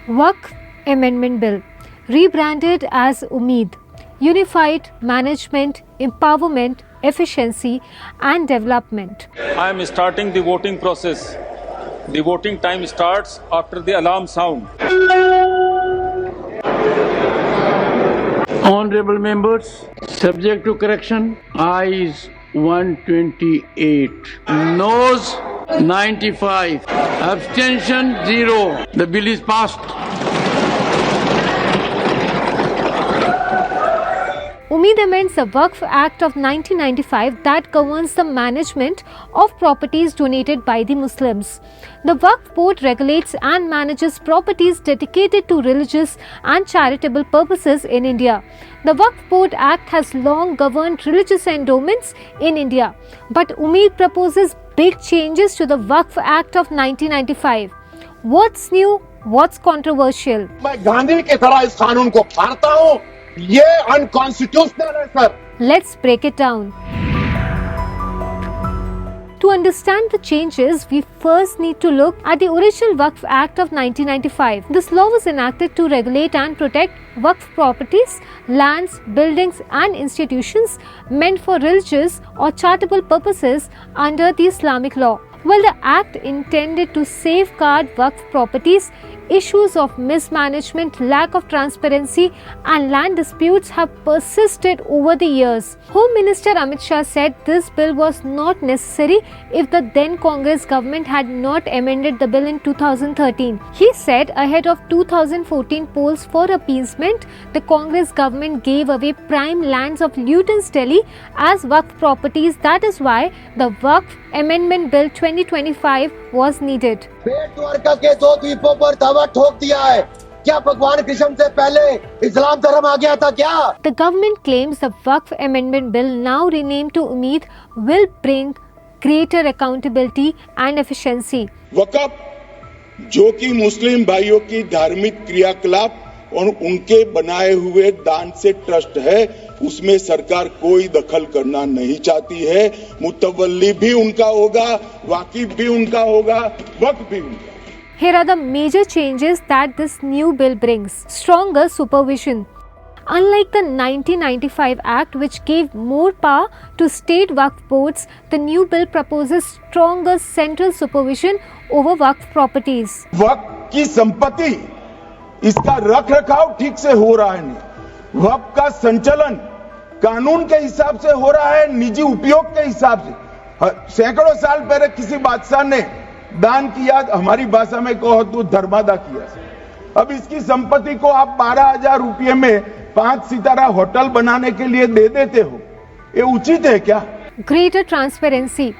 Waqf Amendment Bill, rebranded as Umeed, Unified Management, Empowerment, Efficiency and Development. I am starting the voting process. The voting time starts after the alarm sound. Honorable members, subject to correction, ayes 128, noes 95, abstention 0. The bill is passed. Umeed amends the Waqf Act of 1995 that governs the management of properties donated by the Muslims. The Waqf Board regulates and manages properties dedicated to religious and charitable purposes in India. The Waqf Board Act has long governed religious endowments in India, but Umeed proposes big changes to the Waqf Act of 1995. What's new? What's controversial? मैं गांधी की तरह इस कानून को फाड़ता हूं। ये unconstitutional है sir. Let's break it down. To understand the changes, we first need to look at the original Waqf Act of 1995. This law was enacted to regulate and protect Waqf properties, lands, buildings and institutions meant for religious or charitable purposes under the Islamic law. While the Act intended to safeguard Waqf properties, issues of mismanagement, lack of transparency and land disputes have persisted over the years. Home Minister Amit Shah said this bill was not necessary if the then Congress government had not amended the bill in 2013. He said ahead of 2014 polls for appeasement, the Congress government gave away prime lands of Luton's Delhi as Waqf properties. That is why the Waqf Amendment Bill 2025 was needed. बेट द्वारका के 2 द्वीपों पर दावा ठोक दिया है। क्या भगवान कृष्ण से पहले इस्लाम धर्म आ गया था क्या? The government claims the Waqf Amendment Bill, now renamed to Umeed, will bring greater accountability and efficiency. वक़्फ़ जो कि मुस्लिम भाइयों की धार्मिक क्रियाकलाप और उनके बनाए हुए दान से ट्रस्ट है, उसमें सरकार कोई दखल करना नहीं चाहती है। मुतवल्ली भी उनका होगा, वाकिफ भी उनका होगा, वक्फ भी उनका। Here are the major changes that this new bill brings. Stronger supervision. Unlike the 1995 Act, which gave more power to state Waqf boards, the new bill proposes stronger central supervision over Waqf properties. वक्फ की संपत्ति, इसका रख रखाव ठीक से हो रहा है नहीं। वक्फ का संचालन कानून के हिसाब से हो रहा है, निजी उपयोग के हिसाब से। सैकड़ों साल पहले किसी बादशाह ने दान किया, हमारी भाषा में कहो तो धर्मादा किया। अब इसकी संपत्ति को आप 12,000 रुपये में 5 सितारा होटल बनाने के लिए दे देते हो, ये उचित है क्या? Greater transparency.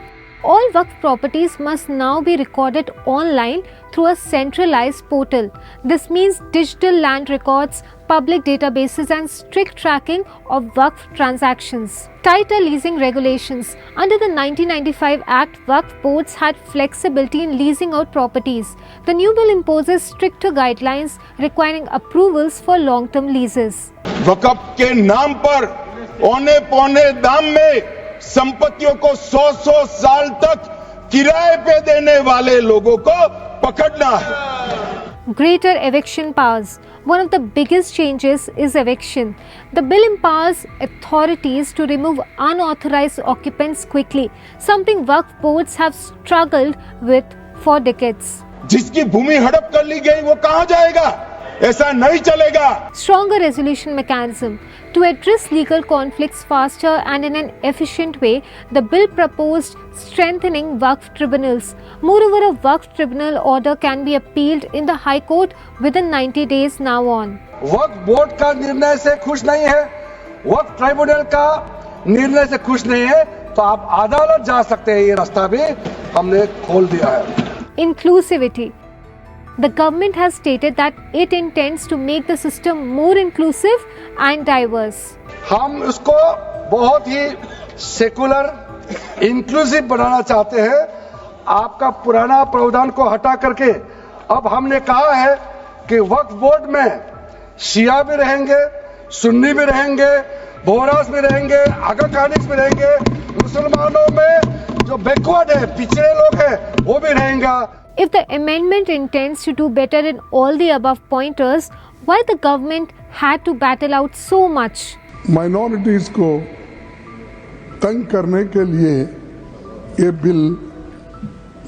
All Waqf properties must now be recorded online through a centralized portal. This means digital land records, public databases and strict tracking of Waqf transactions. Tighter leasing regulations. Under the 1995 Act, Waqf boards had flexibility in leasing out properties. The new bill imposes stricter guidelines requiring approvals for long-term leases. वक़्फ़ के नाम पर औने पौने दाम में संपत्तियों को 100 साल तक किराए पे देने वाले लोगों को पकड़ना है। Greater eviction powers. One of the biggest changes is eviction. The bill empowers authorities to remove unauthorized occupants quickly, something Waqf boards have struggled with for decades. जिसकी भूमि हड़प कर ली गई वो कहां जाएगा? ऐसा नहीं चलेगा। Stronger resolution mechanism. To address legal conflicts faster and in an efficient way, the bill proposed strengthening Waqf tribunals. Moreover, a Waqf tribunal order can be appealed in the High Court within 90 days now on. Waqf board का निर्णय से खुश नहीं है, वक्फ tribunal का निर्णय से खुश नहीं है, तो आप अदालत जा सकते हैं। ये रास्ता भी हमने खोल दिया है। Inclusivity. The government has stated that it intends to make the system more inclusive and diverse. हम इसको बहुत ही सेकुलर, इंक्लूसिव बनाना चाहते हैं। आपका पुराना प्रावधान को हटा करके अब हमने कहा है कि वक्फ बोर्ड में शिया भी रहेंगे, सुन्नी भी रहेंगे, बोहरास भी रहेंगे, आगा खानिक्स भी रहेंगे, मुसलमानों में जो बैकवर्ड है, पिछड़े लोग हैं, वो भी रहेंगे। If the amendment intends to do better in all the above pointers, why the government had to battle out so much? Minorities को तंग करने के लिए ये बिल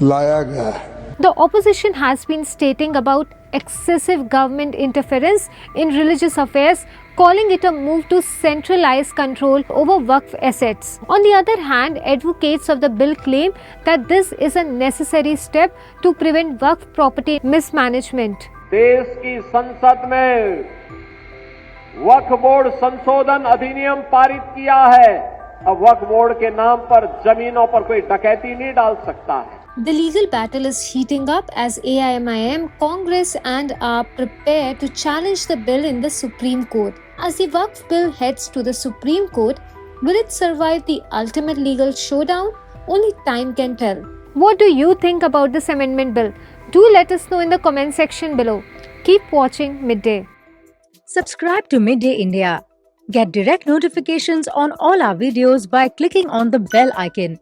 लाया गया है। The opposition has been stating about excessive government interference in religious affairs, calling it a move to centralize control over Waqf assets. On the other hand, advocates of the bill claim that this is a necessary step to prevent Waqf property mismanagement. देश की संसद में वक्फ board संशोधन अधिनियम पारित किया है। अब वक्फ बोर्ड के नाम पर जमीनों पर कोई डकैती नहीं डाल सकता है। The legal battle is heating up as AIMIM, Congress and are prepared to challenge the bill in the Supreme Court. As the Waqf bill heads to the Supreme Court, will it survive the ultimate legal showdown? Only time can tell. What do you think about this amendment bill? Do let us know in the comment section below. Keep watching Midday. Subscribe to Midday India. Get direct notifications on all our videos by clicking on the bell icon.